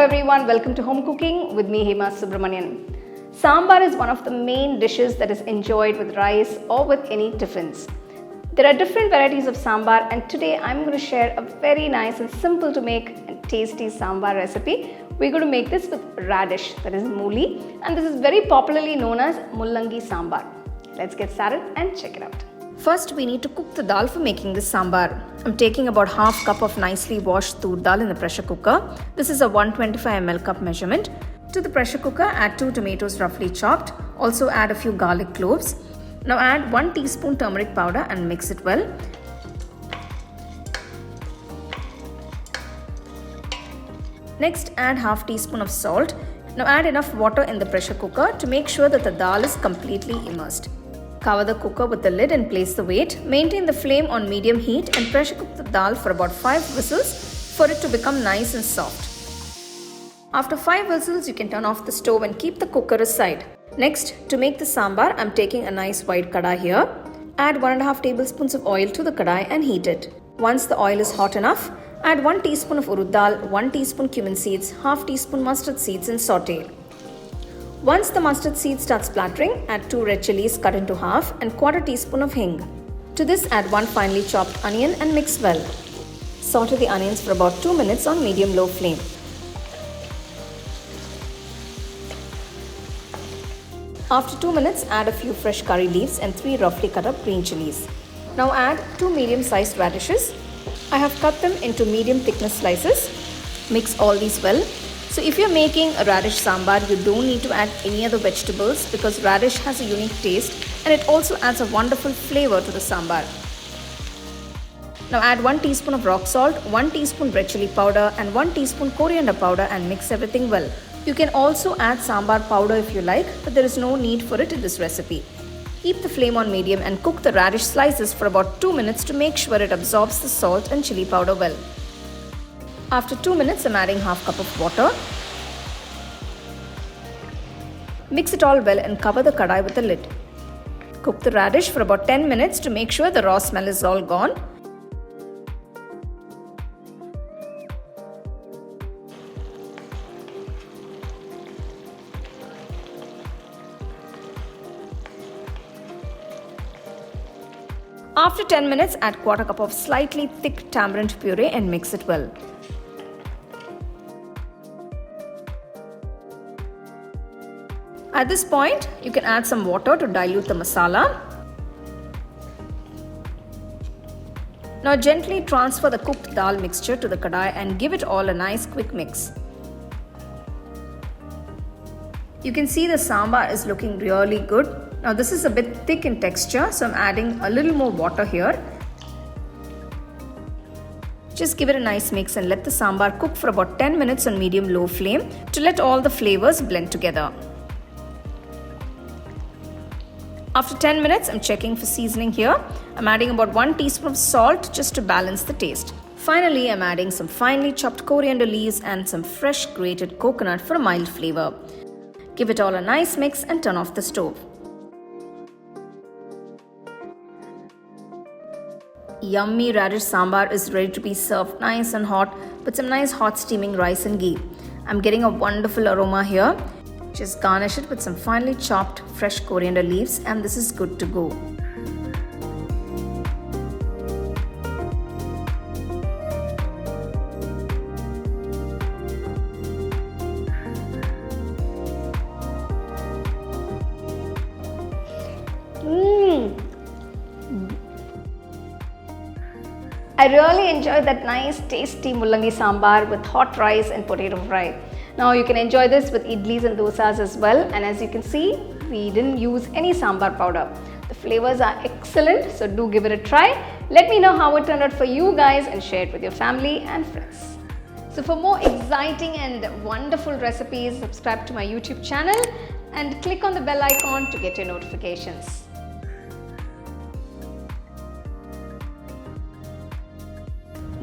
everyone, welcome to Home Cooking with me Hema Subramanian. Sambar is one of the main dishes that is enjoyed with rice or with any tiffins. There are different varieties of sambar and today I'm going to share a very nice and simple to make and tasty sambar recipe. We're going to make this with radish, that is mooli, and this is very popularly known as Mullangi sambar. Let's get started and check it out. First, we need to cook the dal for making this sambar. I'm taking about half cup of nicely washed Toor Dal in the pressure cooker. This is a 125 ml cup measurement. To the pressure cooker, add 2 tomatoes roughly chopped. Also add a few garlic cloves. Now add 1 teaspoon turmeric powder and mix it well. Next, add half teaspoon of salt. Now add enough water in the pressure cooker to make sure that the dal is completely immersed. Cover the cooker with the lid and place the weight. Maintain the flame on medium heat and pressure cook the dal for about 5 whistles for it to become nice and soft. After 5 whistles, you can turn off the stove and keep the cooker aside. Next, to make the sambar, I'm taking a nice wide kadai here. Add 1.5 tablespoons of oil to the kadai and heat it. Once the oil is hot enough, add 1 teaspoon of Urad Dal, 1 teaspoon cumin seeds, half teaspoon mustard seeds and saute. Once the mustard seeds start splattering, add 2 red chilies cut into half and 1/4 teaspoon of hing. To this, add 1 finely chopped onion and mix well. Saute the onions for about 2 minutes on medium-low flame. After 2 minutes, add a few fresh curry leaves and 3 roughly cut up green chilies. Now add 2 medium-sized radishes. I have cut them into medium thickness slices. Mix all these well. So if you're making a radish sambar, you don't need to add any other vegetables because radish has a unique taste and it also adds a wonderful flavor to the sambar. Now add 1 teaspoon of rock salt, 1 teaspoon red chilli powder and 1 teaspoon coriander powder and mix everything well. You can also add sambar powder if you like, but there is no need for it in this recipe. Keep the flame on medium and cook the radish slices for about 2 minutes to make sure it absorbs the salt and chilli powder well. After 2 minutes, I'm adding half cup of water. Mix it all well and cover the kadai with a lid. Cook the radish for about 10 minutes to make sure the raw smell is all gone. After 10 minutes, add 1/4 cup of slightly thick tamarind puree and mix it well. At this point, you can add some water to dilute the masala. Now gently transfer the cooked dal mixture to the kadai and give it all a nice quick mix. You can see the sambar is looking really good. Now this is a bit thick in texture, so I'm adding a little more water here. Just give it a nice mix and let the sambar cook for about 10 minutes on medium-low flame to let all the flavors blend together. After 10 minutes, I'm checking for seasoning here. I'm adding about 1 teaspoon of salt just to balance the taste. Finally, I'm adding some finely chopped coriander leaves and some fresh grated coconut for a mild flavor. Give it all a nice mix and turn off the stove. Yummy radish sambar is ready to be served nice and hot with some nice hot steaming rice and ghee. I'm getting a wonderful aroma here. Just garnish it with some finely chopped fresh coriander leaves and this is good to go. I really enjoyed that nice tasty Mullangi sambar with hot rice and potato fry. Now you can enjoy this with idlis and dosas as well, and as you can see, we didn't use any sambar powder. The flavors are excellent, so do give it a try. Let me know how it turned out for you guys and share it with your family and friends. So for more exciting and wonderful recipes, subscribe to my YouTube channel and click on the bell icon to get your notifications.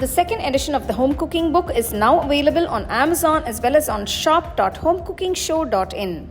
The second edition of the home cooking book is now available on Amazon as well as on shop.homecookingshow.in.